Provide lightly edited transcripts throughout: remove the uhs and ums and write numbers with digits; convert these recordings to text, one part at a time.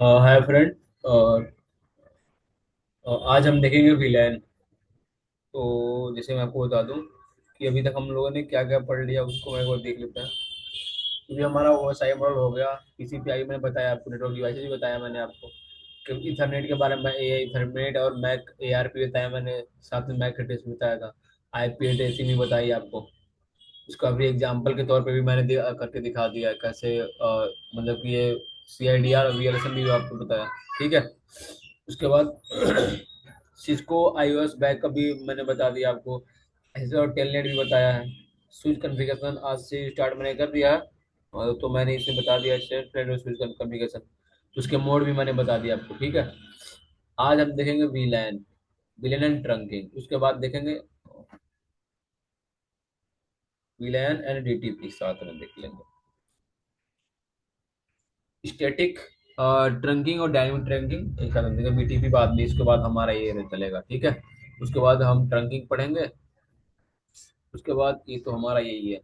Hi friend. आज हम देखेंगे विलेन। तो जैसे मैं आपको बता दूं कि अभी तक हम लोगों ने क्या क्या पढ़ लिया उसको मैं एक बार देख लेते हैं। क्योंकि हमारा वो साइबर मॉडल हो गया, TCP/IP मैंने बताया आपको, नेटवर्क डिवाइसेज भी बताया मैंने आपको, कि इथरनेट के बारे में इथरनेट और मैक ARP बताया मैंने, साथ में मैक एड्रेस बताया था, IP एड्रेसिंग भी बताई आपको। उसका भी एग्जाम्पल के तौर पे भी मैंने करके दिखा दिया है कैसे, मतलब कि ये CIDR और VLSM भी आपको बताया। ठीक है। उसके बाद सिस्को iOS बैक का भी मैंने बता दिया आपको, ऐसे और टेलनेट भी बताया है। स्विच कॉन्फ़िगरेशन आज से स्टार्ट मैंने कर दिया है, तो मैंने इसमें बता दिया स्विच कॉन्फ़िगरेशन। उसके मोड भी मैंने बता दिया आपको। ठीक है। आज हम देखेंगे वीलैन, विलेन एंड ट्रंकिंग। उसके बाद देखेंगे वीलैन एंड DTP, साथ में देख लेंगे स्टैटिक ट्रंकिंग और डायनेमिक ट्रंकिंग एक साथ देखेंगे। BTP बाद में, इसके बाद हमारा ये चलेगा। ठीक है। उसके बाद हम ट्रंकिंग पढ़ेंगे। उसके बाद ये तो हमारा यही है।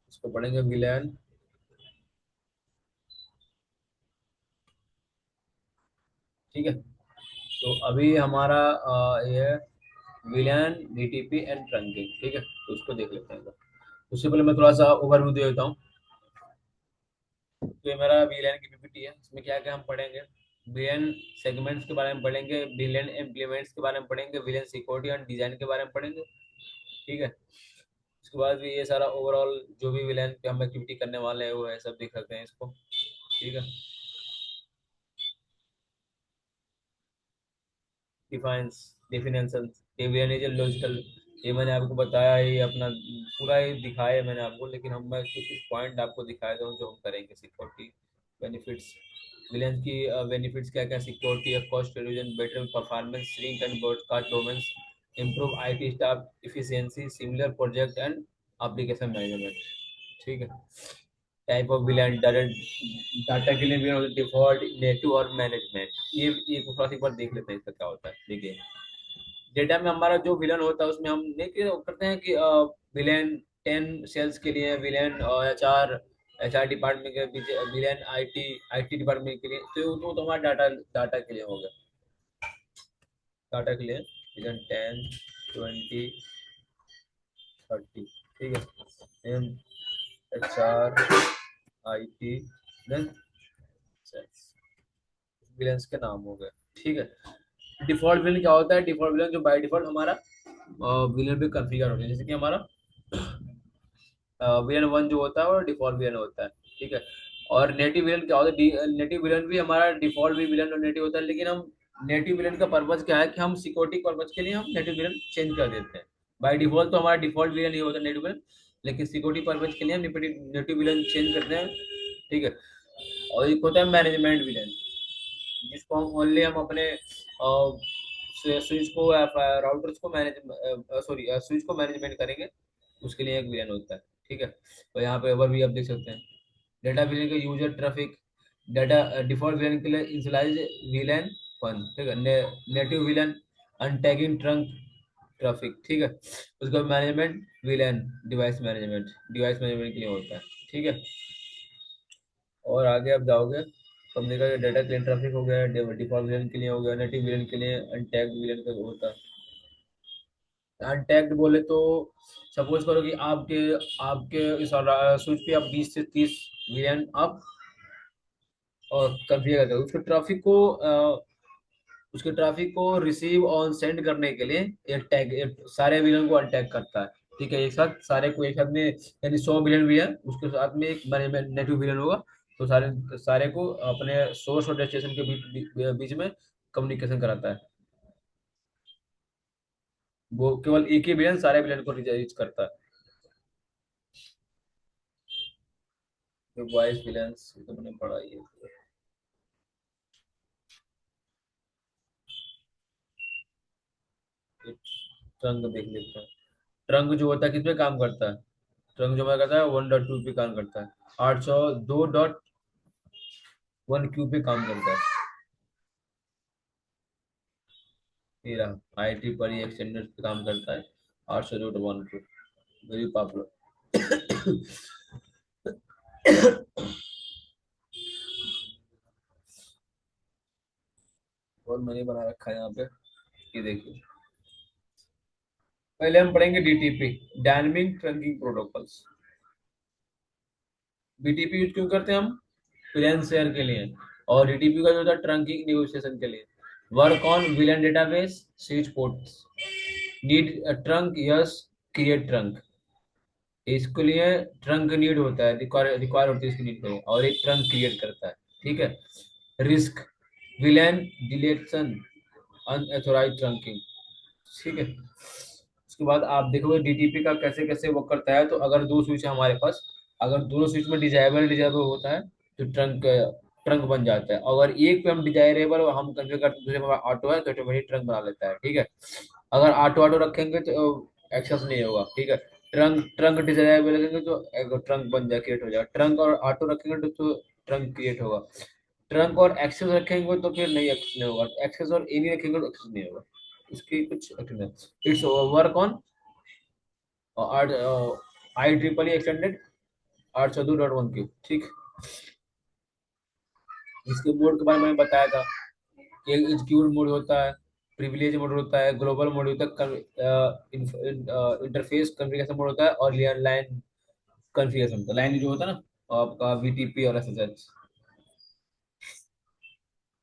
इसको पढ़ेंगे विलेन। ठीक है। तो अभी हमारा ये है विलेन, DTP एंड ट्रंकिंग। ठीक है, तो उसको देख लेते हैं। उससे पहले मैं थोड़ा सा ओवरव्यू दे देता हूँ। तो ये मेरा विलेन की PPT है। इसमें क्या क्या हम पढ़ेंगे, विलेन सेगमेंट्स के बारे में पढ़ेंगे, विलेन इम्प्लीमेंट्स के बारे में पढ़ेंगे, विलेन सिक्योरिटी एंड डिजाइन के बारे में पढ़ेंगे। ठीक है। उसके बाद भी ये सारा ओवरऑल जो भी विलेन पे हम एक्टिविटी करने वाले हैं वो है, सब देख सकते हैं इसको। ठीक है। Defines, definition, deviation is logical. ये मैंने आपको बताया, ये अपना पूरा ही दिखाया है मैंने आपको, लेकिन हम मैं कुछ कुछ पॉइंट आपको दिखाए दूँ जो हम करेंगे। Security benefits, villains key benefits क्या क्या, सिक्योरिटी है, cost reduction, better performance, shrink and broadcast domains, improve IT staff efficiency, similar project and application management. ठीक है। Type of villain, data, data के लिए भी डिफॉल्ट, नेटिव और मैनेजमेंट। ये थोड़ा सा एक बार देख लेते हैं इसका क्या होता है। देखिए, डेटा में हमारा जो विलन होता है उसमें हम देखिए करते हैं कि विलेन 10 सेल्स के लिए, विलेन HR डिपार्टमेंट के पीछे, विलेन IT डिपार्टमेंट के लिए। तो हमारा डाटा डाटा के लिए हो गया। डाटा के लिए विलेन 10, 20, 30। ठीक है। HR, IT, then sales, VLANs के नाम हो गए। ठीक है। डिफॉल्ट विलन क्या होता है, डिफॉल्ट विलन जो बाय डिफॉल्ट हमारा विलन पे कॉन्फ़िगर होता है, जैसे कि हमारा VN1 जो होता है और डिफॉल्ट VN होता है। ठीक है। और नेटिव विलन क्या होता है, नेटिव विलन भी हमारा डिफॉल्ट भी विलन और नेटिव होता है, लेकिन हम नेटिव विलन का पर्पज क्या है कि हम सिक्योरिटी पर्पज के लिए हम नेटिव विलन चेंज कर देते हैं। बाय डिफॉल्ट तो हमारा डिफॉल्ट विलन ही होता है नेटिव विलन, लेकिन सिक्योरिटी पर्पज के लिए हम नेटिव विलन चेंज करते हैं। ठीक है। और एक होता है मैनेजमेंट विलन, जिसको हम ओनली हम अपने स्विच को, राउटर्स को मैनेज, सॉरी स्विच को मैनेजमेंट करेंगे, उसके लिए एक विलन होता है। ठीक है। तो यहाँ पे ओवर भी आप देख सकते हैं। डेटा विलन का user traffic, data default VLAN के लिए इनिशियलाइज विलन वन। ठीक है। Native VLAN, untagging trunk traffic. ठीक है। उसका मैनेजमेंट विलन, डिवाइस मैनेजमेंट के लिए होता है। ठीक है। और आगे आप जाओगे तो हमने कहा डेटा क्लीन ट्रैफिक हो गया, डिफॉल्ट विलन के लिए हो गया, नेटिव विलन के लिए अनटैग्ड विलन का होता है। अनटैग्ड बोले तो सपोज करो कि आपके आपके इस स्विच पे आप 20 से 30 विलन आप और कॉन्फ़िगर करते हो, उसके ट्रैफिक को रिसीव और सेंड करने के लिए एक सारे विलन को अनटैग करता है। ठीक है। एक साथ सारे को एक साथ में, यानी 100 विलन भी है, उसके साथ में एक नेटिव विलन होगा। तो सारे सारे को अपने सोर्स और डेस्टिनेशन के बीच में कम्युनिकेशन कराता है। वो केवल एक ही विलन सारे विलन को रीच करता है। जो वॉइस विलेंस तो मैंने पढ़ा ही है। ट्रंक देख लेते हैं। ट्रंक जो होता है किस पे काम करता है, ट्रंक जो मैं कहता है 1.2 पे काम करता है, 802.1 क्यू पे काम करता है। ये रहा आई ट्रिपल ई एक्सटेंडर पे काम करता है, 802.1 वेरी पॉपुलर। और मैंने बना रखा है यहाँ पे, ये देखिए। पहले हम पढ़ेंगे DTP, dynamic trunking protocols. BTP use क्यों करते हैं हम? प्लेन शेयर के लिए। और डीटीपी का जो होता है ट्रंकिंग नेगोशिएशन के लिए। Work on villain database, switch ports, need trunk, yes, create trunk. इसके लिए ट्रंक नीड होता है, रिक्वायर रिक्वायर होती है इसकी नीड पे, और एक ट्रंक क्रिएट करता है। ठीक है। Risk, VLAN deletion, unauthorise trunking. ठीक है। उसके बाद आप देखोगे डीटीपी का कैसे कैसे वर्क करता है। तो अगर दो स्विच है हमारे पास, अगर दोनों स्विच में डिजायरेबल डिजायरेबल होता है तो ट्रंक ट्रंक बन जाता है। अगर एक पे हम डिजायरेबल और हम कंफिगर करते हैं, दूसरे पे ऑटो है, तो ऑटोमेटिक ट्रंक बना लेता है। ठीक है। अगर ऑटो ऑटो रखेंगे तो एक्सेस नहीं होगा। ठीक है। ट्रंक ट्रंक डिजायरेबल रखेंगे तो एक ट्रंक बन जाए, क्रिएट हो जाएगा। ट्रंक और ऑटो रखेंगे तो ट्रंक क्रिएट होगा। ट्रंक और एक्सेस रखेंगे तो फिर नहीं, एक्सेस नहीं होगा। एक्सेस और एनी रखेंगे तो एक्सेस नहीं होगा। इसकी कुछ इट्स वर्क ऑन आठ आई ट्रिपल एक्सटेंडेड 802.1 की। ठीक। इसके मोड के बारे में मैंने बताया था कि एग्जीक्यूट मोड होता है, प्रिविलेज मोड होता है, ग्लोबल मोड होता है, इंटरफेस कॉन्फ़िगरेशन मोड होता है, और लाइन कॉन्फ़िगरेशन होता है। लाइन जो होता है ना आपका वीटीपी और एसएसएच,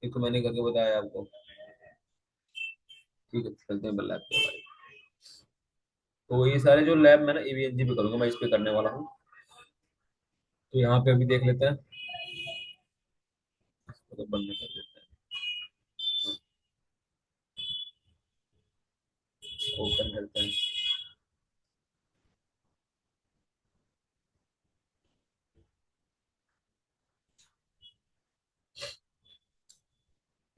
इसको मैंने करके बताया आपको। ठीक है, चलते हैं लैब के बारे में। तो ये सारे जो लैब मैं ना एवीएनजी पे करूंगा, मैं इस पे करने वाला हूँ। तो यहाँ पे अभी देख लेते हैं, तो बंद कर देते हैं, ओपन करते हैं।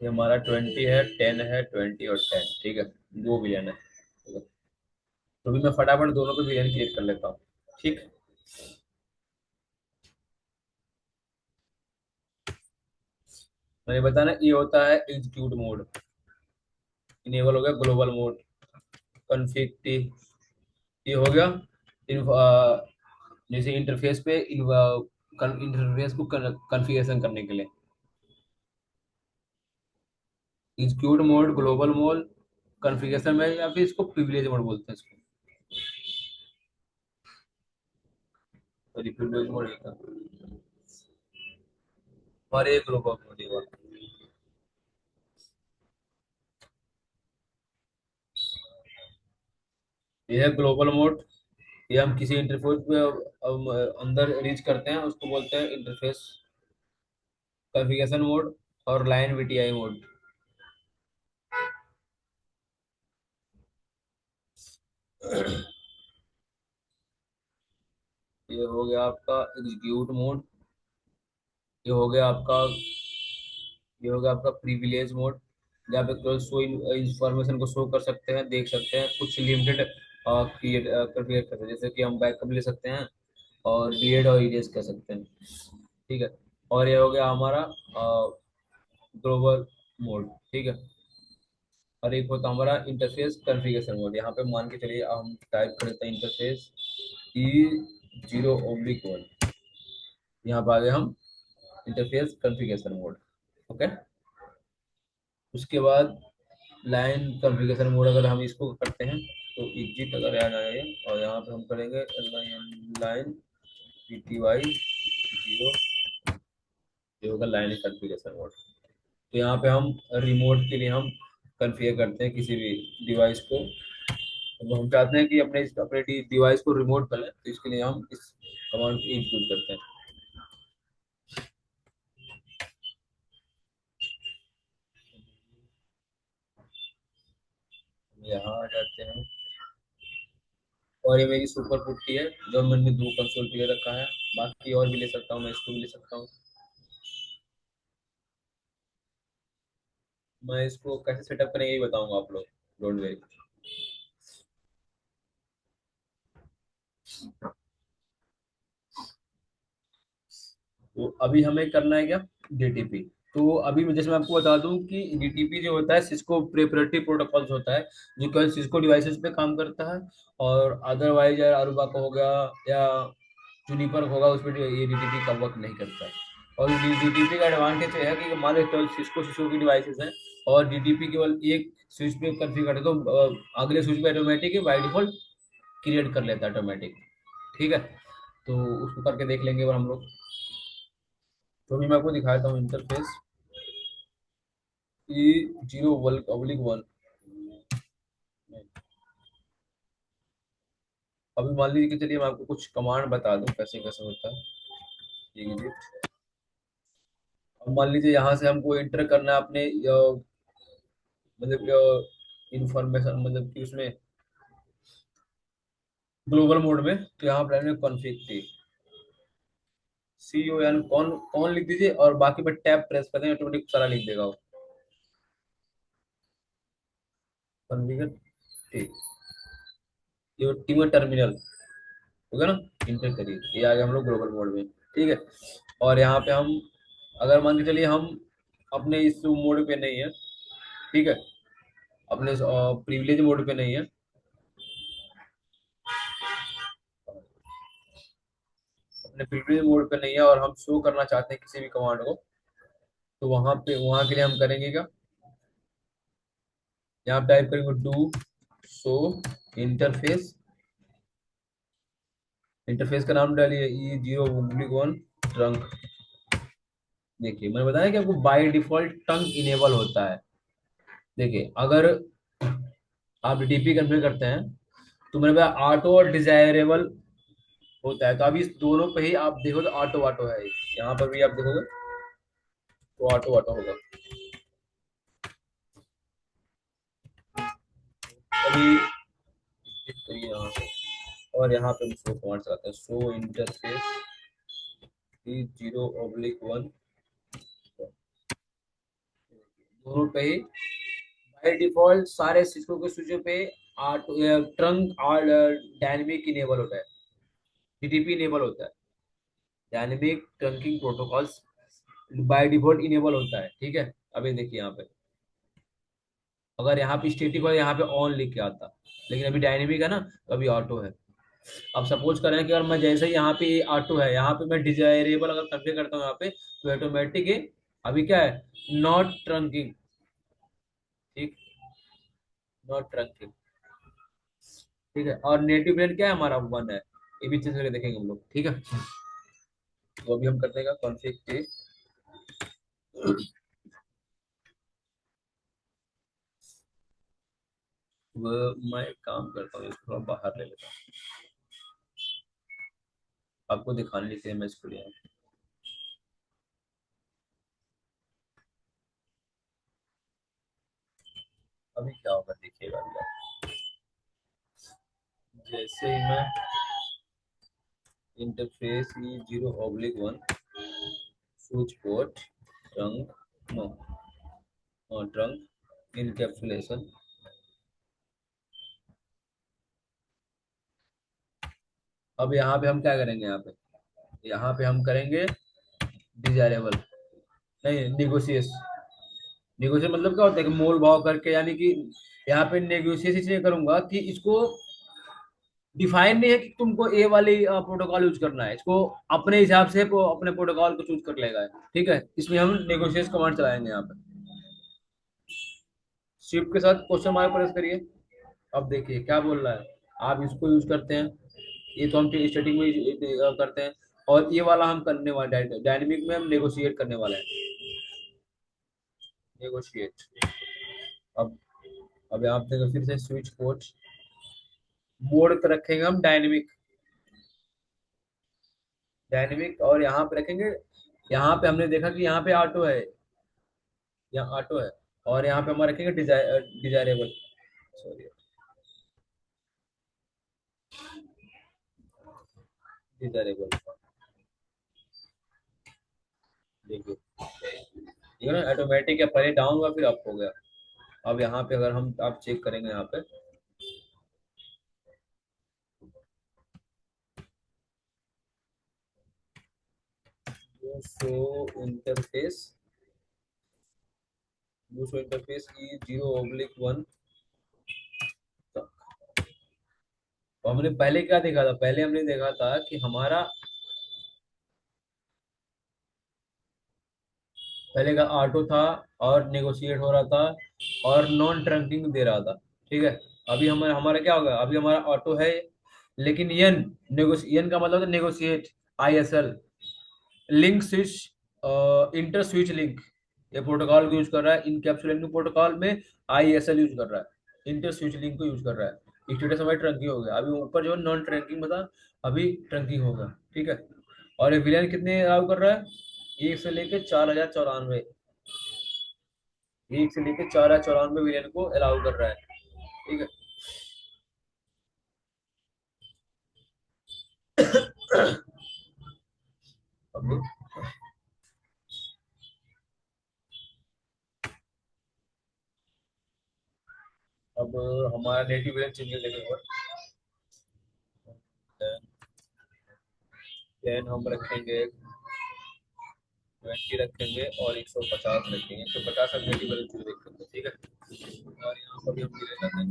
ये हमारा 20 है, 10 है, 20 और 10। ठीक है। दो बिलियन है। ठीक है। तो भी मैं फटाफट दोनों पे बिलियन क्रिएट कर लेता हूँ। ठीक। मैंने बताया ना, ये होता है एग्जीक्यूट मोड, इनेबल हो गया ग्लोबल मोड, कॉन्फ़िग टी, ये हो गया। जैसे इंटरफेस पे इंटरफेस को कॉन्फ़िगरेशन करने के लिए execute mode, global mode, configuration में, या फिर इसको प्रिविलेज मोड बोलते हैं इसको। सॉरी, प्रिविलेज मोड और एक ग्लोबल मोड। ये है ग्लोबल मोड। ये हम किसी इंटरफेस पे हम अंदर रीच करते हैं, उसको बोलते हैं इंटरफेस कॉन्फ़िगरेशन मोड और लाइन वीटीआई मोड। ये हो गया आपका एग्जीक्यूट मोड। ये हो गया आपका ये हो गया आपका प्रिविलेज मोड, जहाँ पे केवल शो इंफॉर्मेशन को शो कर सकते हैं, देख सकते हैं, कुछ लिमिटेड क्रिएट कॉन्फ़िगर कर सकते हैं, जैसे कि हम बैकअप ले सकते हैं और डिलीट और इरेज कर सकते हैं। ठीक है। और ये हो गया हमारा ग्लोबल मोड। ठीक है। और एक होता है हमारा इंटरफेस कॉन्फ़िगरेशन मोड। यहाँ पे मान के चलिए हम टाइप करते हैं इंटरफेस E0/1। यहाँ पे आ गए हम इंटरफेस कॉन्फ़िगरेशन मोड। ओके। उसके बाद लाइन कॉन्फ़िगरेशन मोड, अगर हम इसको करते हैं तो एग्जिट अगर आ जाए, और यहाँ पे हम करेंगे लाइन PTY 0, ये होगा लाइन कॉन्फ़िगरेशन मोड। तो यहाँ पे हम रिमोट के लिए हम कॉन्फ़िगर करते हैं किसी भी डिवाइस को। तो हम चाहते हैं कि अपने अपने डिवाइस को रिमोट कर लें, तो इसके लिए हम इस कमांड को एग्जीक्यूट करते हैं। यहाँ आ जाते हैं, और ये मेरी सुपर पुट्टी है जो मैंने दो कंसोल पे ले रखा है। बाकी और भी ले सकता हूँ, मैं इसको भी ले सकता हूँ। मैं इसको कैसे सेटअप करेंगे ये बताऊंगा आप लोग, डोंट वेरी। तो अभी हमें करना है क्या, डीटीपी। तो अभी जैसे मैं आपको बता दूं कि डीटीपी जो होता है सिस्को प्रिपरेटरी प्रोटोकॉल्स होता है, जो केवल सिस्को डिवाइसेस पे काम करता है। और अदरवाइज यार अरुबा का हो गया या जूनिपर होगा, उसमें ये डीटीपी का वर्क नहीं करता है। और डीटीपी का एडवांटेज है कि मान लो केवल सिस्को सिस्को की डिवाइसेस हैं और डीटीपी केवल एक स्विच पे कॉन्फ़िगर है, तो अगले स्विच पे automatic he by default create कर लेता है ऑटोमेटिक। ठीक है, तो उसको करके देख लेंगे और हम लोग। तो अभी मैं आपको दिखाता हूँ interface E zero oblique one. अभी मान लीजिए कि चलिए मैं आपको कुछ कमांड बता दूं कैसे कैसे होता है। एग्जिट। अब मान लीजिए यहाँ से हमको एंटर करना है अपने मतलब इंफॉर्मेशन, मतलब कि उसमें ग्लोबल मोड में। तो यहाँ पर config T C O N कौन कौन लिख दीजिए और बाकी में टैब प्रेस कर देंगे, ऑटोमेटिक सारा लिख देगा वो। कॉन्फ़िगर टी, ये टी में टर्मिनल होगा ना, इंटर करिए, ये आ गया हम लोग ग्लोबल मोड में। ठीक है, और यहाँ पे हम अगर मान के चलिए हम अपने इस मोड पे नहीं है, ठीक है, अपने प्रिविलेज मोड पे नहीं है, अपने प्रिविलेज मोड पे नहीं है और हम शो करना चाहते हैं किसी भी कमांड को, तो वहां के लिए हम करेंगे क्या, यहाँ टाइप करेंगे डू शो इंटरफेस। इंटरफेस का नाम डालिए ई जीरो वन ट्रंक। देखिए मैंने बताया कि आपको बाय डिफॉल्ट टंग इनेबल होता है। देखिए अगर आप डीपी कन्फिगर करते हैं तो मेरे पास ऑटो और डिजायरेबल होता है, तो अभी इस दोनों पे ही आप देखो तो ऑटो ऑटो है, यहाँ पर भी आप देखोगे तो ऑटो ऑटो होगा। अभी करिए यहाँ से, और यहाँ पे हम शो कमांड चलाते हैं, show interface E zero oblique one. दोनों पे ही बाय डिफॉल्ट सारे सिस्को के स्विचों पे ऑटो ट्रंक और डायनेमिक इनेबल होता है, टीटीपी इनेबल होता है, dynamic trunking protocols by default enable होता है। ठीक है, अभी देखिए यहाँ पे अगर यहाँ पे स्टेटिक और यहाँ पे ऑन लिख के आता, लेकिन अभी डायनेमिक है ना, तो अभी ऑटो है। अब सपोज करें कि अगर मैं जैसे ही यहाँ पे ऑटो है, यहाँ पे मैं डिजायरेबल अगर कन्फिगर करता हूँ यहाँ पे, तो ऑटोमेटिक है अभी क्या है, नॉट ट्रंकिंग। ठीक, नॉट ट्रंकिंग। ठीक है, और नेटिव ब्लेंड क्या है हमारा, वन है। ये भी चीज करके देखेंगे हम लोग। ठीक है, तो अभी हम करते हैं कॉन्फिग के। वो मैं एक काम करता हूँ, इसको थोड़ा बाहर ले लेता हूँ आपको दिखाने के लिए, मैं इसको लिया। अभी क्या होगा देखिएगा अभी आप। जैसे ही मैं इंटरफेस ये zero oblique one switch port trunk no trunk encapsulation. अब यहाँ पे हम क्या करेंगे, यहाँ पे हम करेंगे डिजायरेबल, नहीं निगोशिएस। निगोशिएट मतलब क्या होता है कि मोल भाव करके, यानी कि यहाँ पे नेगोशिएट इसलिए करूंगा कि इसको डिफाइन नहीं है कि तुमको ए वाली प्रोटोकॉल यूज करना है, इसको अपने हिसाब से अपने प्रोटोकॉल को चूज कर लेगा। ठीक है, इसलिए हम नेगोशिएट कमांड चलाएंगे यहाँ पे। शिफ्ट के साथ क्वेश्चन मार्क प्रेस करिए। अब देखिए क्या बोल रहा है, आप इसको यूज करते हैं, ये तो हम स्टैटिक में करते हैं, और ये वाला हम करने वाले डायनेमिक में हम नेगोशिएट करने वाले हैं। नेगोशिएट। अब अब आप देखो फिर से स्विच कोड मोड पे रखेंगे हम डायनेमिक। डायनेमिक और यहाँ पे रखेंगे, यहाँ पे हमने देखा कि यहाँ पे ऑटो है, यहाँ ऑटो है, और यहाँ पे हम रखेंगे डिजायरेबल, सॉरी डिजायरेबल। देखिए ये ना ऑटोमेटिक है, पहले डाउन हुआ फिर अप हो गया। अब यहाँ पे अगर हम आप चेक करेंगे यहाँ पे, शो इंटरफेस दूसरा इंटरफेस E0/1 तक। तो हमने पहले क्या देखा था, पहले हमने देखा था कि हमारा पहले का ऑटो था और नेगोशिएट हो रहा था और नॉन ट्रंकिंग दे रहा था। ठीक है, अभी हमारा हमारा क्या होगा, अभी हमारा ऑटो है लेकिन यन नेगोशिएशन का मतलब negotiate, ISL link switch, inter switch link, ये प्रोटोकॉल को यूज कर रहा है। इनकैप्सुलेशन प्रोटोकॉल में ISL यूज कर रहा है, इंटर स्विच लिंक को यूज कर रहा है। स्टेटस हमारी ट्रंकिंग हो गया, अभी ऊपर जो नॉन ट्रंकिंग में था अभी ट्रंकिंग होगा। ठीक है, और ये विलियन कितने अलाउ कर रहा है, 1 से लेके 4094, 1 से लेके 4094 विलियन को अलाउ कर रहा है। ठीक है। अब अब हमारा नेटिव विलियन चेंज करने के बाद 10 हम रखेंगे, 20 रखेंगे और 150 रखेंगे। 150 हम नेटिव विलियन चूज रखेंगे। ठीक है, और यहाँ पर भी हम गिरे जाते हैं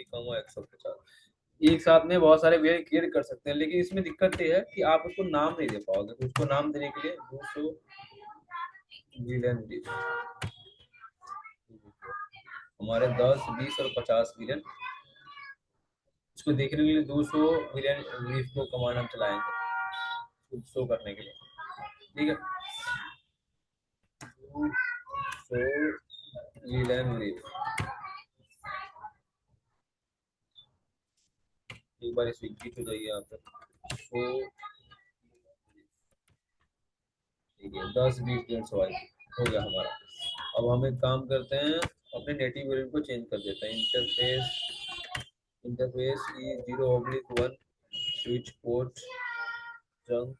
150 एक साथ में बहुत सारे वेरिएंट क्रिएट कर सकते हैं, लेकिन इसमें दिक्कत ये है कि आप उसको नाम नहीं दे पाओगे। तो उसको नाम देने के लिए 200 विलियन हमारे 10, 20 और 50 विलियन, इसको देखने के लिए 200 विलियन रीफ को कमांड हम चलाएंगे शो करने के लिए। ठीक है, 200 विलियन रीफ, एक बार इस विकट हो जाइए यहाँ पे। तो ठीक है, 10, 20, 150 हो गया हमारा। अब हम एक काम करते हैं, अपने नेटिव वेरिएंट को चेंज कर देते हैं। Interface E0/1 switch port junk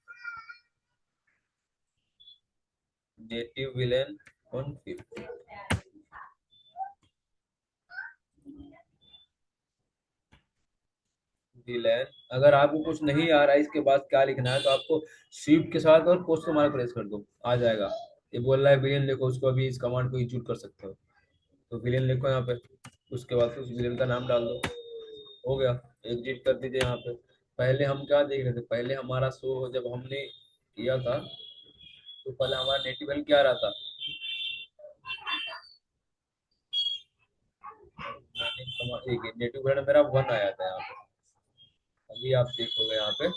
native villain 150। Villain, अगर आपको कुछ नहीं आ रहा है इसके बाद क्या लिखना है, तो आपको शिफ्ट के साथ और क्वेश्चन मार्क प्रेस कर दो, आ जाएगा। ये बोल रहा है विलेन लिखो, उसको अभी इस कमांड को एग्जीक्यूट कर सकते हो। तो विलेन लिखो यहाँ पे, उसके बाद उस विलेन का नाम डाल दो, हो गया। एग्जिट कर दीजिए यहाँ पे। पहले हम क्या देख रहे थे, पहले हमारा शो जब हमने किया था तो पहले हमारा नेटिव वेल क्या रहा था, नेटिव वेल मेरा 1 आया था यहाँ पे। अभी आप देखोगे यहाँ पे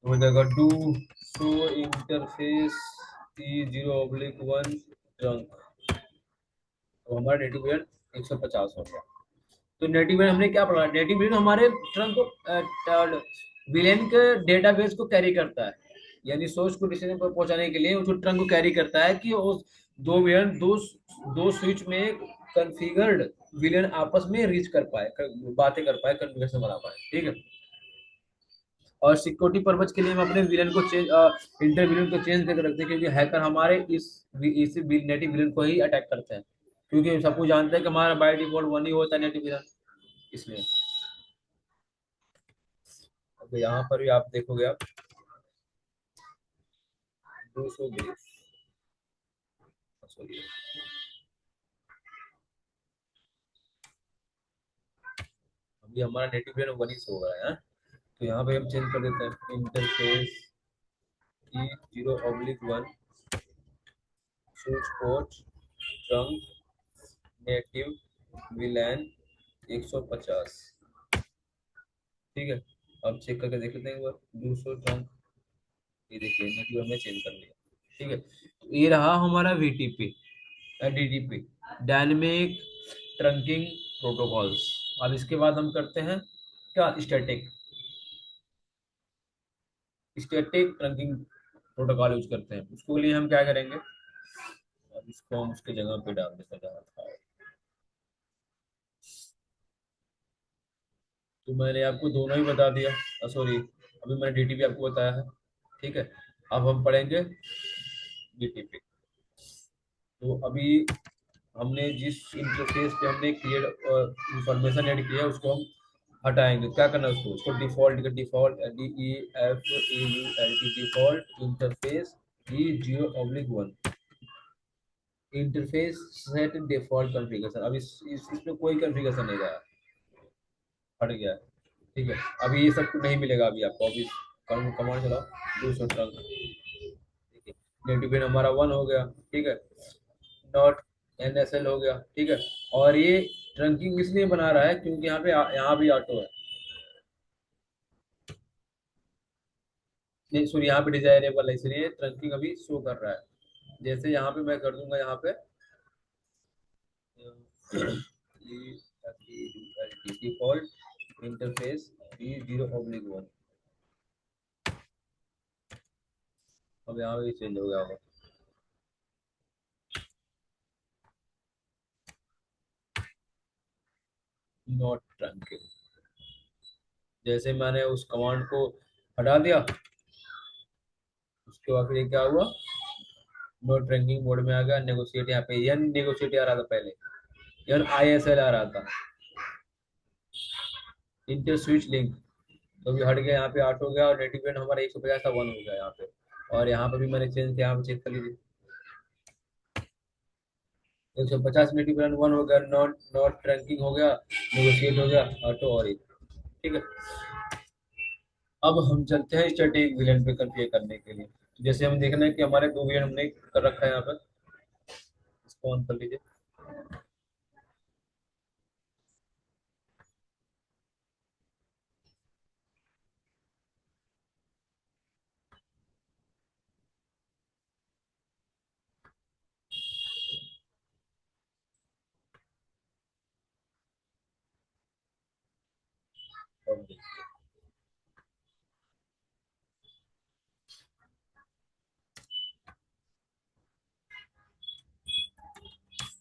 हो जाएगा do show interface E0/1 trunk. तो हमारा नेटिव वेल 150 हो गया। तो नेटिव विलेन हमने क्या पढ़ा, नेटिव विलेन हमारे ट्रंक को विलेन के डेटाबेस को कैरी करता है, यानी सोर्स को डेस्टिनेशन पर पहुंचाने के लिए उसको ट्रंक को कैरी करता है कि उस दो विलेन दो स्विच में कॉन्फ़िगर्ड विलेन आपस में रीच कर पाए, बातें कर पाए, कन्वर्सेशन बना पाए। ठीक है, और सिक्योरिटी पर्पज के लिए हम अपने विलेन को चेंज, इंटर विलेन को चेंज करके रखते हैं, क्योंकि हैकर हमारे इस नेटिव विलेन को ही अटैक करते हैं, क्योंकि सबको जानते हैं कि हमारा बाय डिफॉल्ट 1 ही होता है नेटिव विलेन, इसलिए। तो यहाँ पर भी आप देखोगे, आप 220 सॉरी, अभी हमारा नेटिव वेरिएंट 1 ही शो हो रहा है। तो यहाँ पे हम चेंज कर देते हैं interface E0/1 switch port trunk native villain 150। ठीक है, अब चेक करके देख लेते हैं एक बार 200 ट्रंक, ये देखिए नेटिव हमने चेंज कर लिया। ठीक है, तो ये रहा हमारा VTP DTP, dynamic trunking protocols. अब इसके बाद हम करते हैं क्या, स्टैटिक ट्रंकिंग प्रोटोकॉल यूज करते हैं। उसके लिए हम क्या करेंगे, अब इसको हम उसके जगह पे डाल देते हैं जहाँ था। तो मैंने आपको दोनों ही बता दिया, सॉरी अभी मैंने DTP आपको बताया है। ठीक है, अब हम पढ़ेंगे DTP। तो अभी हमने जिस इंटरफेस पे हमने क्रिएट इंफॉर्मेशन ऐड किया उसको हम हटाएंगे। क्या करना है, उसको default DEFAULT DEFAULT interface E0/1 interface set default configuration. अब इसमें कोई कॉन्फ़िगरेशन नहीं रहा, हट गया है। ठीक है, अभी ये सब नहीं मिलेगा अभी आपको। अभी कमांड चलाओ, दूसरा ट्रंक। ठीक है, नेटिव हमारा 1 हो गया। ठीक है, नॉट NSL हो गया। ठीक है, और ये ट्रंकिंग इसलिए बना रहा है क्योंकि यहाँ भी ऑटो है। नहीं सॉरी, यहाँ पे डिजायरेबल है, इसलिए ट्रंकिंग अभी शो कर रहा है। जैसे यहाँ पे मैं कर दूंगा, यहाँ पे डिफॉल्ट इंटरफेस E0/1, अब यहाँ पे चेंज हो गया होगा। नॉट ट्रंकिंग, जैसे मैंने उस कमांड को हटा दिया, उसके बाद फिर ये क्या हुआ, नो ट्रंकिंग मोड में आ गया। नेगोशिएट, यहाँ पे एन नेगोशिएट आ रहा था पहले, NISL आ रहा था, इंटर स्विच लिंक। तो भी हट गया, यहाँ पे 8 हो गया, और नेटिव रेट हमारा 150 था, 1 हो गया यहाँ पे। और यहाँ पे भी मैंने चेंज किया, यहाँ पे चेक कर लीजिए, 150 नेटिव रेट 1 हो गया, नॉट नॉट ट्रंकिंग हो गया, नेगोशिएट हो गया, ऑटो और एक। ठीक है, अब हम चलते हैं स्टैटिक विलेन पे कन्फिगर करने के लिए। जैसे हम देखना है कि हमारे 2 विलेन हमने कर रखा है यहाँ पर, इसको ऑन कर लीजिए।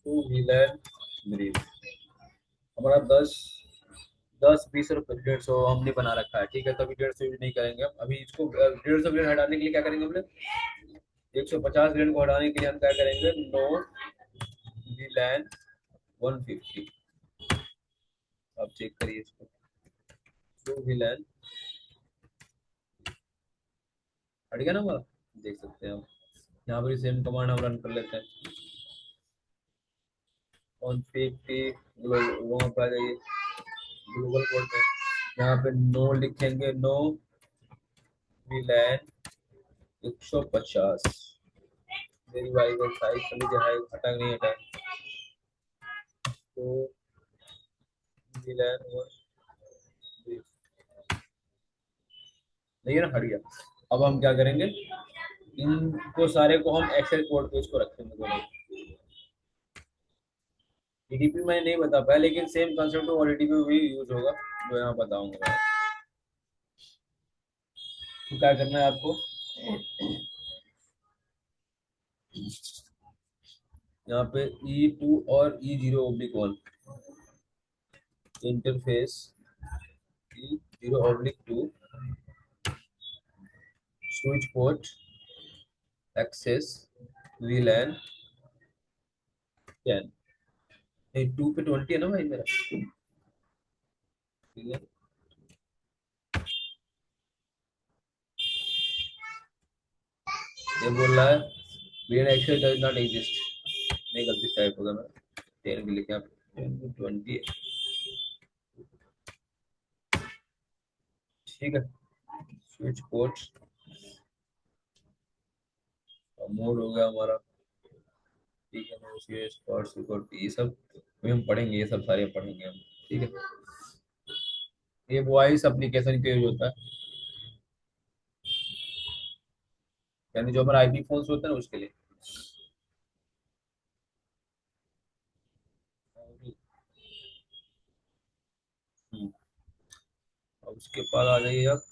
टू विलेन ब्रीफ हमारा 10 10 20 और 150 हमने बना रखा है। ठीक है, तो अभी 150 यूज नहीं करेंगे हम। अभी इसको 150 ग्रेड हटाने के लिए क्या करेंगे हमने, 150 ग्रेड को हटाने के लिए हम क्या करेंगे, नो VLAN 150। आप चेक करिए इसको, नो VLAN हट गया ना हमारा, देख सकते हैं हम। यहाँ पर सेम कमांड हम रन कर लेते हैं, 150 वहाँ पर आ जाइए ग्लोबल कोड में, यहाँ पे नो लिखेंगे, नो VLAN 150। मेरी वाइबल साइज कर लीजिए, हाई हटा नहीं हटा, तो VLAN नहीं है ना, हट गया। अब हम क्या करेंगे, इनको सारे को हम एक्सेल कोड पे इसको रखेंगे दोनों। TDP मैंने नहीं बता पाया, लेकिन सेम कंसेप्ट OLED पे भी यूज होगा, जो यहाँ बताऊंगा मैं। तो क्या करना है आपको, यहाँ पे E2 और E0/1 interface, E0/2 switch port access VLAN 10। नहीं 2 पे 20 है ना भाई मेरा, ठीक है। ये बोल रहा है VLAN access does not exist, नहीं गलती टाइप होगा, मैं 10 के लिखे, आप 10 20 है। ठीक है, स्विच पोर्ट मोड हो गया हमारा। ठीक है, नेगोशिएट स्पॉट सिक्योरिटी, ये सब अभी हम पढ़ेंगे, ये सब सारे पढ़ेंगे हम। ठीक है, ये वॉइस एप्लीकेशन के यूज होता है, यानी जो हमारा IP फोन होता है ना उसके लिए। हम्म, अब उसके बाद आ जाइए आप,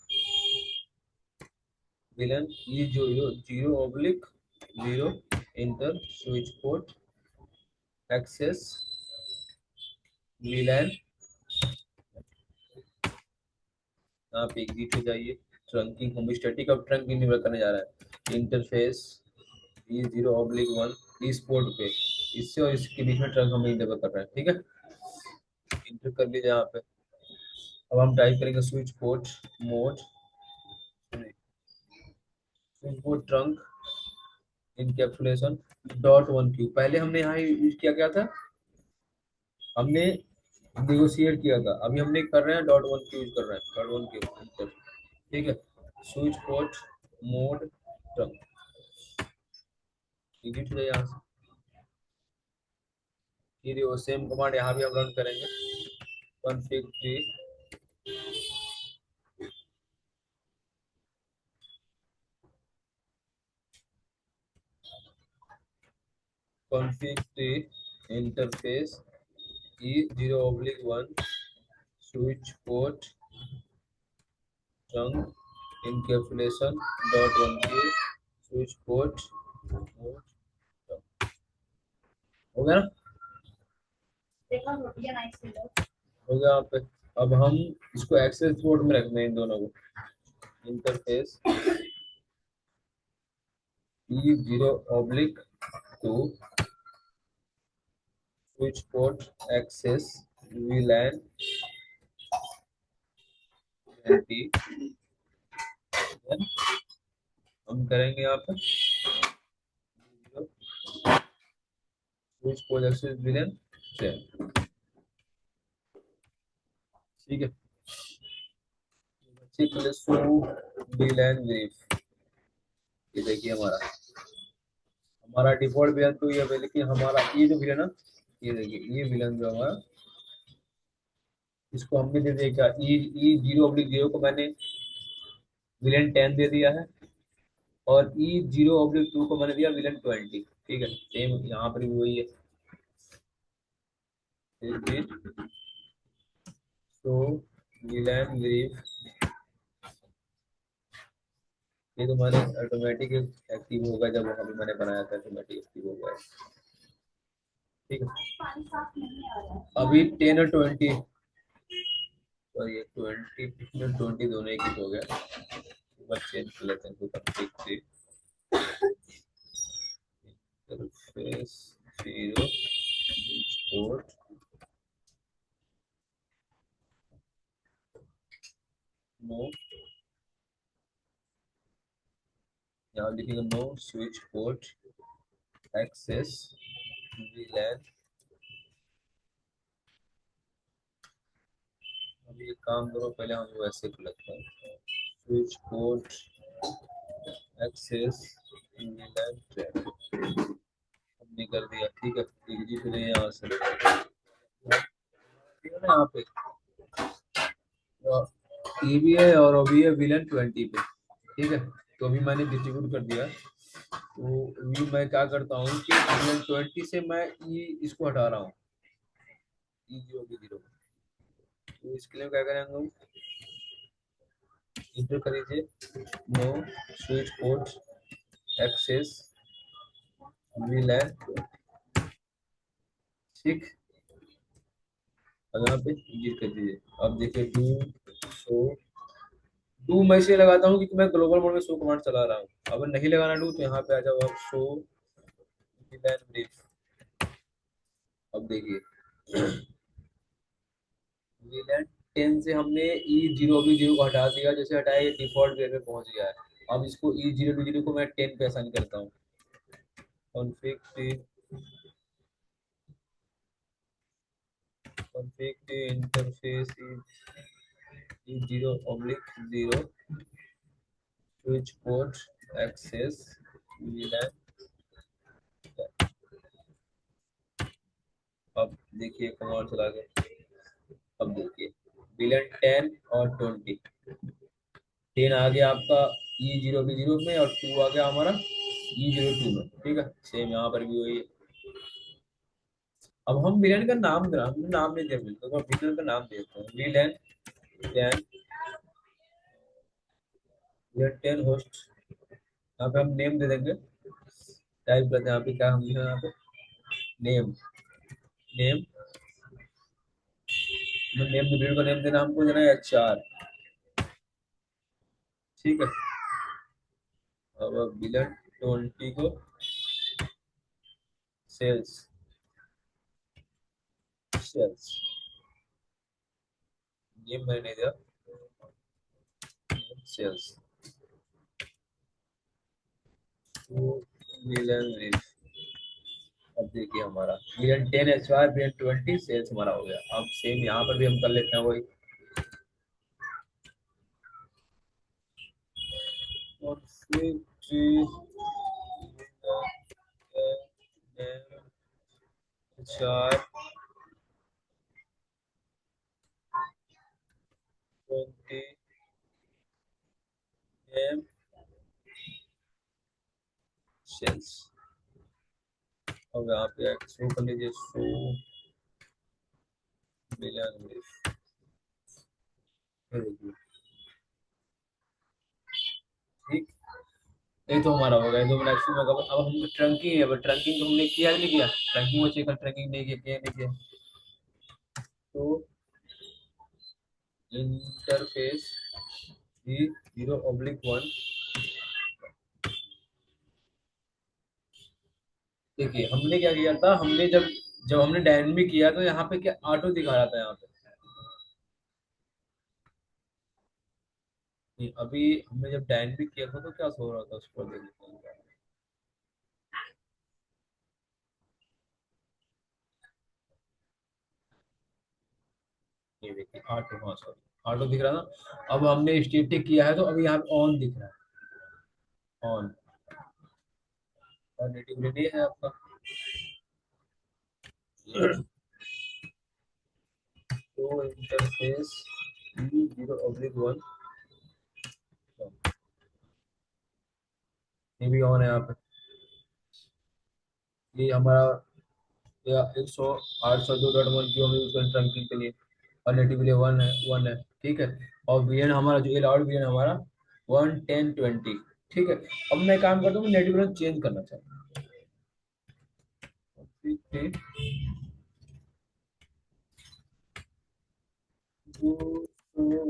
VLAN E0/0 inter switch port access VLAN, यहाँ पे एग्जिट हो जाइए। ट्रंकिंग हम स्टैटिक अब ट्रंकिंग नहीं करने जा रहा है, इंटरफेस E0/1 इस पोर्ट पे, इससे और इसके बीच में ट्रंक हम इंटर कर रहे हैं। ठीक है, इंटर कर लीजिए यहाँ पे। अब हम टाइप करेंगे switch port mode, switch port trunk encapsulation dot one Q. पहले हमने यहाँ यूज किया क्या था, हमने नेगोशिएट किया था, अभी हमने कर रहे हैं डॉट वन क्यू यूज कर रहे हैं, डॉट वन क्यू। ठीक है, switch port mode term edit है यहाँ से, फिर वो सेम कमांड यहाँ भी हम रन करेंगे, config interface E0/1 switch port trunk encapsulation dot one k switch port mode trunk। हो गया ना, हो गया यहाँ पे। अब हम इसको एक्सेस पोर्ट में रखना है इन दोनों को, interface E0/2 switch port access VLAN NT। हम करेंगे यहाँ पे switch port access VLAN check. ठीक है, VLAN brief। ये देखिए हमारा हमारा डिफॉल्ट विलन तो ये है, लेकिन हमारा ये जो विलन है, ये देखिए ये विलन जो हमारा, इसको हमने दे दिया क्या, E0/0 को मैंने विलन 10 दे दिया है, और E0/2 को मैंने दिया विलन 20। ठीक है, सेम यहाँ पर भी वही है। तो विलन ब्रीफ ये तो मैंने ऑटोमेटिक एक्टिव होगा, जब अभी मैंने बनाया था ऑटोमेटिक एक्टिव होगा। ठीक है, अभी 10 और 20, और ये 20 दोनों एक ही हो गया। बस चेंज कर लेते हैं तो कंफिग से इंटरफेस 0 पोर्ट नो, यहाँ लिखेंगे no switch port access VLAN। अभी एक काम करो, पहले हम वैसे कर लेते हैं, switch port access VLAN track हमने कर दिया। ठीक है, एग्जिट करें यहाँ से, ठीक है ना, यहाँ पे ये भी है और अभी है विलन 20 पे। ठीक है, तो अभी मैंने डिस्ट्रीब्यूट कर दिया, तो अभी मैं क्या करता हूँ कि विलन 20 से मैं इसको हटा रहा हूँ, E0/0। तो इसके लिए क्या करेंगे हम, इंटर करीजिए no switch port access VLAN। ठीक, अब यहाँ पे एग्जिट कर दीजिए। अब देखिए डू शो, डू मैं इसलिए लगाता हूँ क्योंकि मैं ग्लोबल मोड में शो कमांड चला रहा हूँ। अगर नहीं लगाना डू तो यहाँ पे आ जाओ आप शो VLAN ब्रीफ। अब देखिए VLAN 10 से हमने E0/0 को हटा दिया, जैसे हटाया ये डिफॉल्ट वे में पहुंच गया है। अब इसको E0/0 को मैं 10 पे असाइन करता हूँ, config interface E0/0 switch port access VLAN। अब देखिए कमांड चला के, अब देखिए विलन 10 और 20, 10 आ गया आपका E0/0 में और 2 आ गया हमारा E02 में। ठीक है, सेम यहाँ पर भी वही है। अब हम विलन का नाम देना, हमने नाम नहीं दिया बिल्कुल, तो विलन का नाम देते हैं विलन 10, विलन 10 होस्ट। यहाँ पे हम नेम दे देंगे, टाइप करते हैं यहाँ पे, क्या हम लिखा है यहाँ पे, नेम, नेम, नेम विलन का नेम देना हमको, देना है HR। ठीक है, अब विलन 20 को सेल्स, सेल्स नेम मैंने नहीं दिया, सेल्स। तो विलन विल। अब देखिए हमारा विलन 10 एचआर विलन 20 सेल्स हमारा हो गया। अब सेम यहाँ पर भी हम कर लेते हैं वही। और फिर एचआर 20 एम सेल्स। अब यहाँ पे शो कर लीजिए, शो विलन विल। ठीक, ये तो हमारा हो गया। दो मिनट में अब हम ट्रंकिंग है, अब ट्रंकिंग हमने किया नहीं किया, ट्रंकिंग वो चेक कर, ट्रंकिंग नहीं किया नहीं किया। तो इंटरफेस ई 0/1। देखिए हमने क्या किया था, हमने जब जब हमने डायनेमिक किया तो यहाँ पे क्या ऑटो दिखा रहा था यहाँ पे। नहीं, अभी हमने जब डायनेमिक किया था तो क्या सो रहा था उस पर देखिए। ये देखिए ऑटो, हाँ सॉरी, ऑटो दिख रहा था। अब हमने स्टैटिक किया है तो अभी यहाँ पे ऑन दिख रहा है, ऑन। और नेटिव है आपका। तो इंटरफेस ई 0/1, ये भी ऑन है यहाँ पे। ये हमारा या 108.2.1 की हम यूज करें ट्रंकिंग के लिए। और नेटिव के लिए वन है। ठीक है। और वीएन हमारा जो अलाउड वीएन हमारा 110/20। ठीक है। अब मैं काम करता हूँ, नेटिव चेंज करना चाहता हूँ।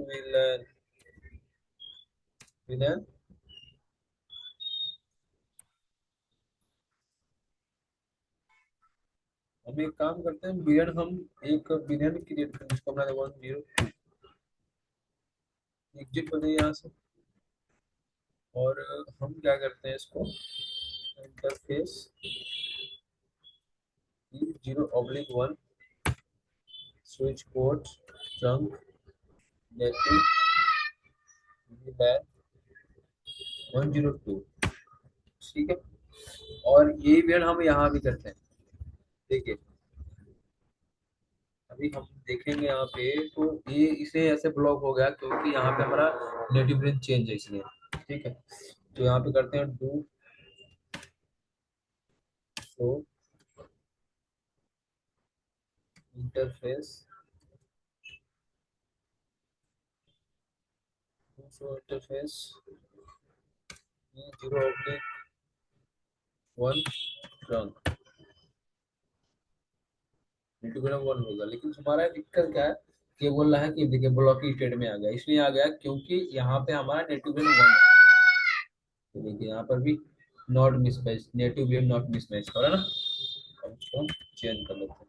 विलन विलन हम एक काम करते हैं, वीएन हम एक वीएन क्रिएट करते हैं, जिसको अपना 10 एग्जिट बने यहाँ से। और हम क्या करते हैं इसको, interface E 0/1 switch port trunk native VLAN 102। ठीक है। और ये भी हम यहाँ भी करते हैं। देखिए अभी हम देखेंगे यहाँ पे, तो ये इसे ऐसे ब्लॉक हो गया क्योंकि यहाँ पे हमारा नेटिव रेंज चेंज है इसलिए। ठीक है। तो यहाँ पे करते हैं do show interface, show interface E 0/1 trunk native 1 होगा। लेकिन हमारा दिक्कत क्या है, कि बोल रहा है कि देखिए ब्लॉकिंग स्टेट में आ गया, इसलिए आ गया क्योंकि यहाँ पे हमारा नेटिव 1 है। तो देखिए यहाँ पर भी not mismatch, native wave not mismatch हो रहा है ना। अब इसको चेंज कर लेते हैं।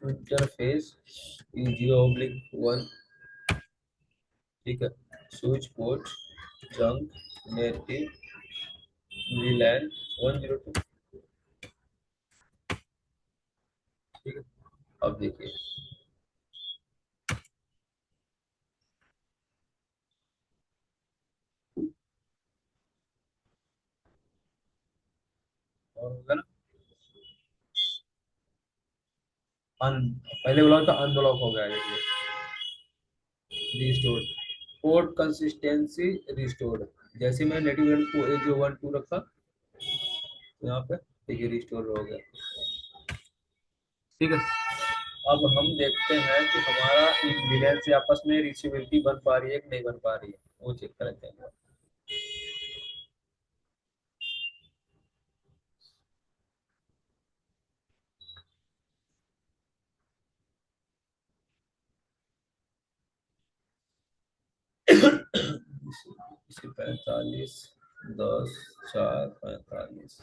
Interface E 0/1। ठीक है। Switch port trunk native VLAN 102। ठीक है। अब देखिए और होगा ना, पहले ब्लॉक था अनब्लॉक हो गया। देखिए रिस्टोर पोर्ट कंसिस्टेंसी रिस्टोर्ड। जैसे मैं नेटिव को जो 1 2 रखा, तो यहाँ पे देखिए रिस्टोर हो गया। ठीक है। अब हम देखते हैं कि हमारा इन विलेन से आपस में रिचेबिलिटी बन पा रही है कि नहीं बन पा रही है, वो चेक करते हैं। इसी 45 10 4 45।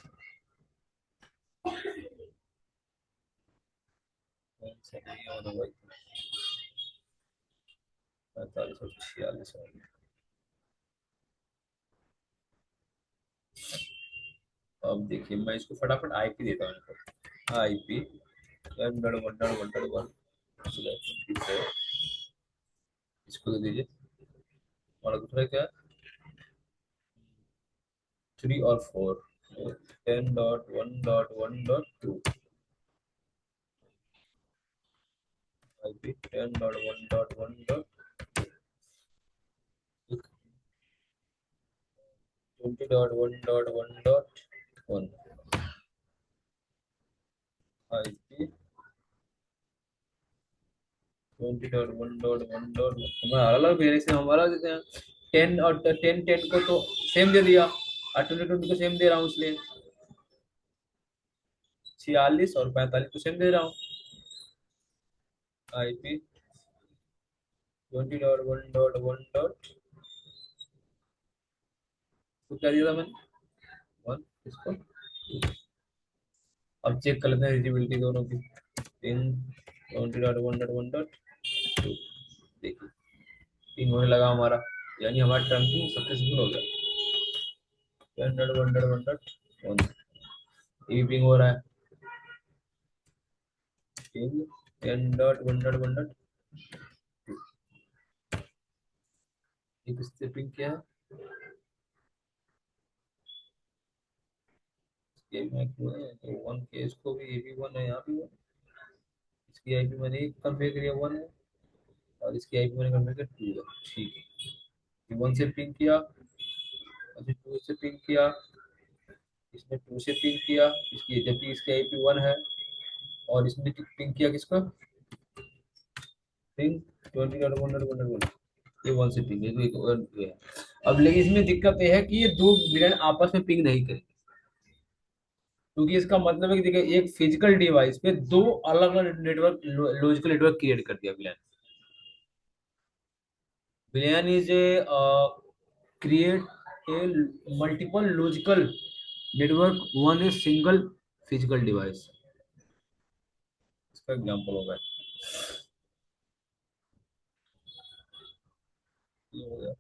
नहीं होना भाई, 4546। अब देखिए मैं इसको फटाफट आईपी देता हूँ इनको। आईपी 100 इसको दे दीजिए। और दूसरा क्या, 3 और 4, 10.1.1.2, आईपी 10.1.1.20.1.1, आईपी 20.1.1. हमारा अलग वेरिएशन हमारा देते हैं। 10 को तो सेम दे दिया, और 20 को सेम दे रहा हूँ, इसलिए 46 और 45 को सेम दे रहा हूँ। आईपी 20.1.1. तो क्या दिया था मैंने, 1 इसको। अब चेक कर लेते हैं रीडेबिलिटी दोनों की। इन 20.1.1.2, देखिए पिंग होने लगा हमारा, यानी हमारा ट्रंकिंग सक्सेसफुल हो गया। 10.1.1.1, ये भी पिंग हो रहा है। पिंग 10.1.1.2, ये किससे पिंग किया है, ये भी मैं क्यों है तो 1 के, इसको भी, ये भी 1 है, यहाँ भी 1। इसकी आईपी मैंने कन्फिगर किया 1 है, और इसकी आईपी मैंने कन्फिगर किया 2 है। ठीक है, ये 1 से पिंग किया, और 2 से पिंग किया, इसने 2 से पिंग किया, इसकी जबकि इसकी आईपी 1 है, और इसने पिंग किया किसका, पिंग 20.1.1.1, ये 1 से पिंग है, तो ये है। अब लेकिन इसमें दिक्कत ये है कि ये दो विलेन आपस में पिंग नहीं करेंगे, क्योंकि इसका मतलब है कि देखिए एक फिजिकल डिवाइस पे दो अलग अलग नेटवर्क, लॉजिकल नेटवर्क क्रिएट कर दिया villain. Villain is a create a multiple logical network, one a single physical device. इसका एग्जांपल होगा, ये हो गया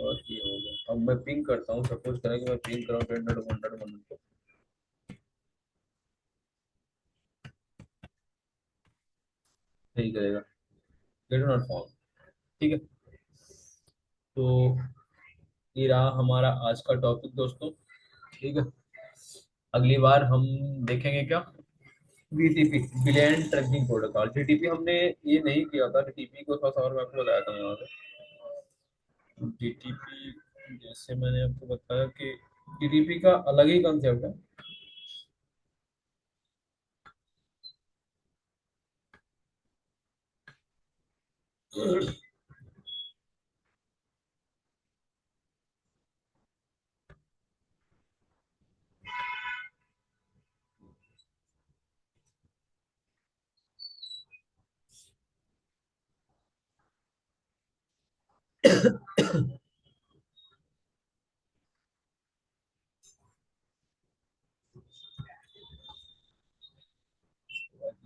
और ये हो गया। अब मैं पिंग करता हूँ, सपोज करें कि मैं पिंग कर रहा हूँ 10.1.1 को, नहीं करेगा, गेट नॉट फाउंड। ठीक है, तो ये रहा हमारा आज का टॉपिक दोस्तों। ठीक है, अगली बार हम देखेंगे क्या, BTP, billion tracking protocol. DTP हमने ये नहीं किया था, डीटीपी को थोड़ा सा और मैं आपको बताया था यहाँ पे। डीटीपी जैसे मैंने आपको बताया कि डीटीपी का अलग ही कंसेप्ट है।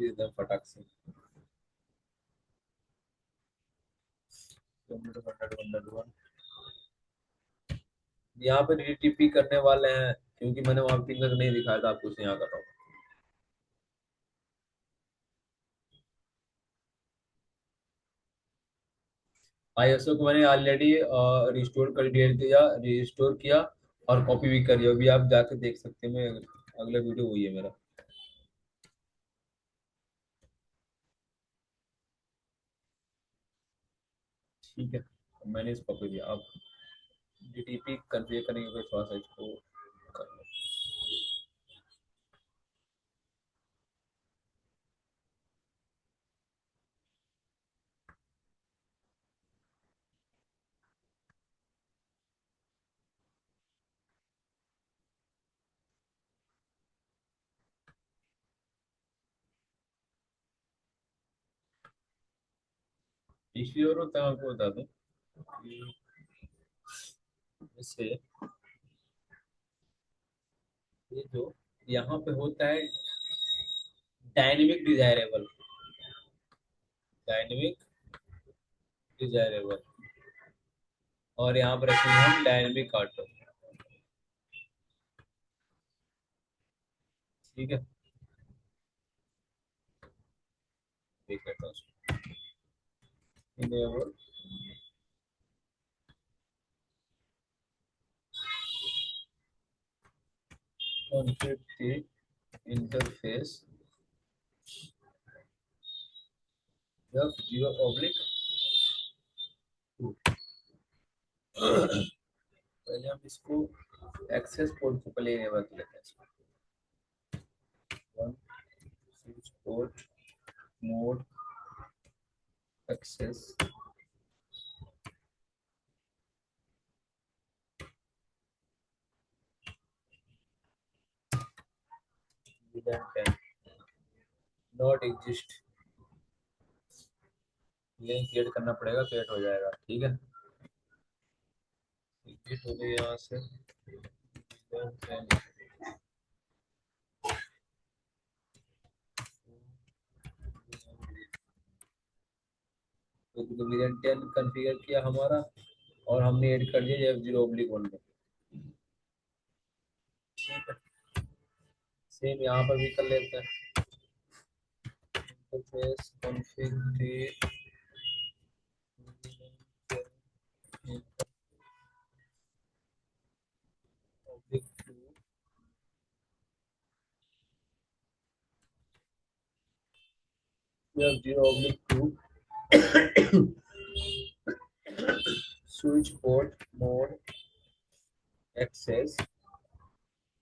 एकदम फटाक से यहाँ पे डीटीपी करने वाले हैं, क्योंकि मैंने वहां पिंग नहीं दिखाया था आपको, यहाँ कर रहा हूँ। आईएसओ को मैंने ऑलरेडी रिस्टोर कर दिया, रिस्टोर किया, और कॉपी भी करी, अभी आप जाके देख सकते हैं। मैं अगला वीडियो वही है मेरा। ठीक है, मैंने इसको कॉपी दिया, आप डीटीपी कन्फिगर करेंगे तो थोड़ा सा इसको कर लो। इसलिए और होता है, आपको बता दूं कि जैसे ये जो यहाँ पे होता है डायनेमिक डिजायरेबल, डायनेमिक डिजायरेबल, और यहाँ पर रखेंगे हम डायनेमिक ऑटो। ठीक है, देख लेता हूँ enable configure the interface of 0/2। पहले हम इसको एक्सेस पोर्ट को पहले इनेबल कर लेते हैं। One switch port mode access not exist, link create करना पड़ेगा, क्रिएट हो जाएगा। ठीक है, एग्जिट हो गई यहाँ से। तो मिलियन 10 कॉन्फ़िगर किया हमारा, और हमने ऐड कर दिया F0/1 में। ठीक है, सेम यहाँ पर भी कर लेते हैं। Interface config F0/2 switch port mode access,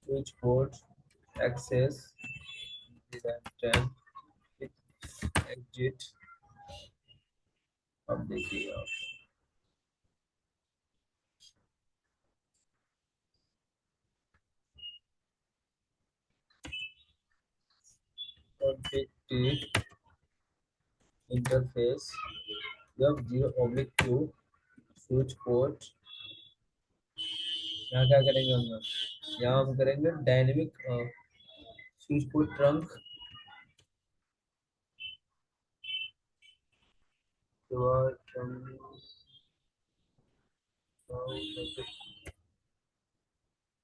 switch port access, 10 exit। अब देखिए आप config interface F0/2 switch port. यहाँ क्या करेंगे हम, यहाँ हम करेंगे dynamic switch port trunk,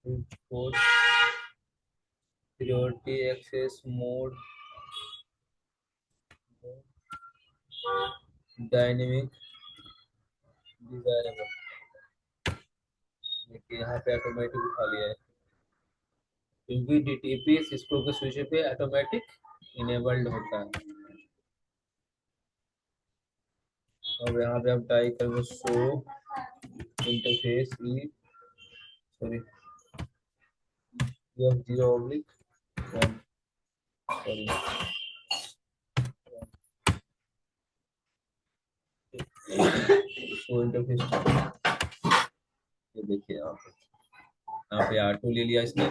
switch port priority access mode dynamic desirable. देखिए यहाँ पे ऑटोमेटिक उठा लिया है, क्योंकि डीटीपी सिस्को के स्विच पे ऑटोमेटिक इनेबल्ड होता है। अब यहाँ पे हम टाइप करेंगे show interface e sorry F0/1 sorry show interface. ये देखिए यहाँ पे R2 ले लिया इसने,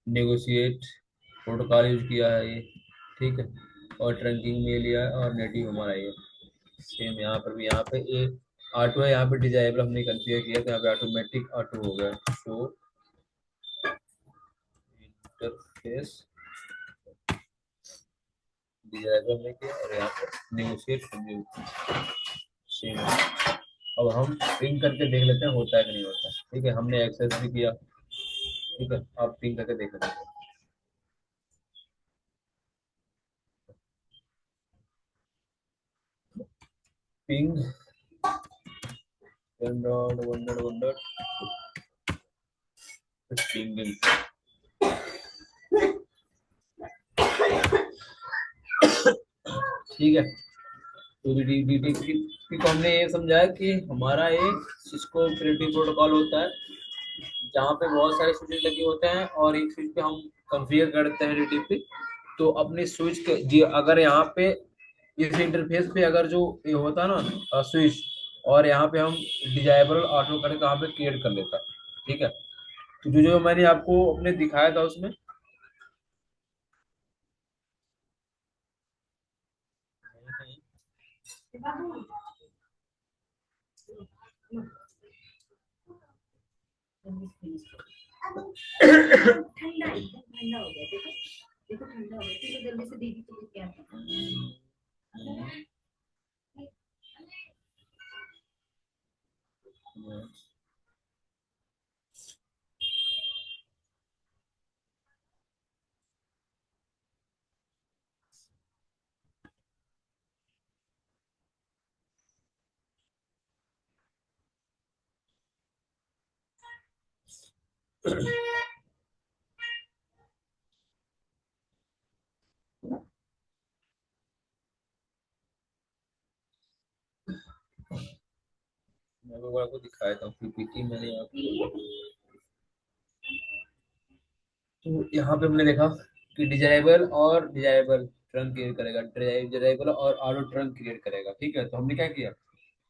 नेगोशिएट प्रोटोकॉल यूज किया है ये। ठीक है, और ट्रंकिंग में लिया है, और नेटिव हमारा ये सेम। यहाँ पर भी यहाँ पे ए ऑटो है, यहाँ पे डिजायरेबल हमने कॉन्फ़िगर किया तो यहाँ पे ऑटोमेटिक ऑटो हो गया। शो इंटरफेस डिजायरेबल में किया, और यहाँ पे नेगोशिएट सेम है। अब हम पिंग करके देख लेते हैं होता है कि नहीं होता। ठीक है, हमने एक्सेस भी किया। ठीक है, आप पिंग करके देख लेते हैं। Ping 1.1.1 ping. ठीक है, तो डीटीपी को हमने ये समझाया कि हमारा एक सिस्को ऑपरेटिव प्रोटोकॉल होता है, जहाँ पे बहुत सारे स्विच लगे होते हैं, और एक स्विच पे हम कॉन्फ़िगर करते हैं डीटीपी। तो अपने स्विच के जी अगर यहाँ पे इस इंटरफेस पे अगर जो ये होता ना स्विच, और यहाँ पे हम डिजायबल ऑटो करके कहाँ पे क्रिएट कर लेता। ठीक है, तो जो जो मैंने आपको अपने दिखाया था उसमें जल्दी से दीदी को क्या मैं वो आपको दिखाया था पीपीटी मैंने आपको। तो यहाँ पे हमने देखा कि डिजायरेबल और डिजायरेबल ट्रंक क्रिएट करेगा, डिजायरेबल और ऑटो ट्रंक क्रिएट करेगा। ठीक है, तो हमने क्या किया,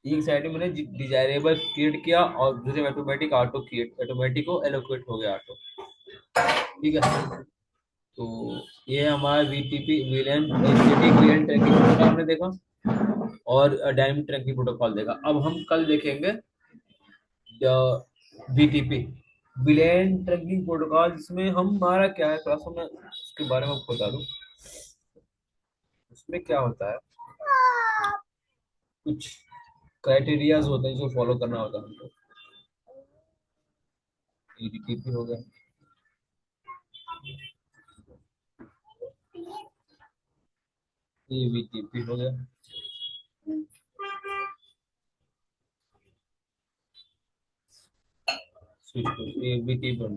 एक साइड में मैंने डिजायरेबल क्रिएट किया और दूसरे में ऑटोमेटिक ऑटो क्रिएट, ऑटोमेटिक को एलोकेट हो गया ऑटो। ठीक है, तो ये हमारा VTP VLAN static VLAN tracking protocol हमने देखा और डायनेमिक ट्रैकिंग प्रोटोकॉल देखा। अब हम कल देखेंगे वीटीपी विलेन ट्रैकिंग प्रोटोकॉल, जिसमें हमारा क्या है, थोड़ा सा मैं उसके बारे में आपको बता दूं। उसमें क्या होता है, कुछ क्राइटेरियाज होते हैं जो फॉलो करना होता है हमको। वीटीपी हो गया, ये वीटीपी हो गया, स्विच को ये वीटीपी,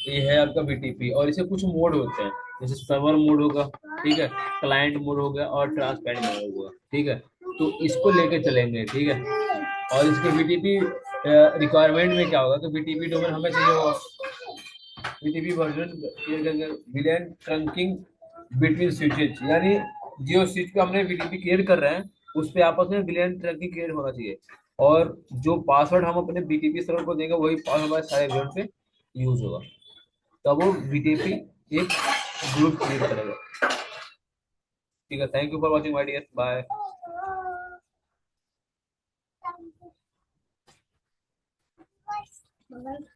ये है आपका बीटीपी। और इसे कुछ मोड होते हैं, जैसे सर्वर मोड होगा, ठीक है, क्लाइंट मोड हो गया और ट्रांसपेरेंट मोड होगा। ठीक है, तो इसको लेके चलेंगे। ठीक है, और इसके बीटीपी रिक्वायरमेंट में क्या होगा, तो बीटीपी डोमेन हमें चाहिए होगा, BTP version villain trunking between switches, यानी जो स्विच पे हमने बीटीपी क्रिएट कर रहे हैं उस पे आपस में विलेन ट्रंकिंग क्रिएट होना चाहिए। और जो पासवर्ड हम अपने बीटीपी सर्वर को देंगे वही पासवर्ड हमारे सारे विलेन पे यूज होगा, तब वो बीटीपी एक ग्रुप क्रिएट करेगा। ठीक है, thank you for watching my dear, bye.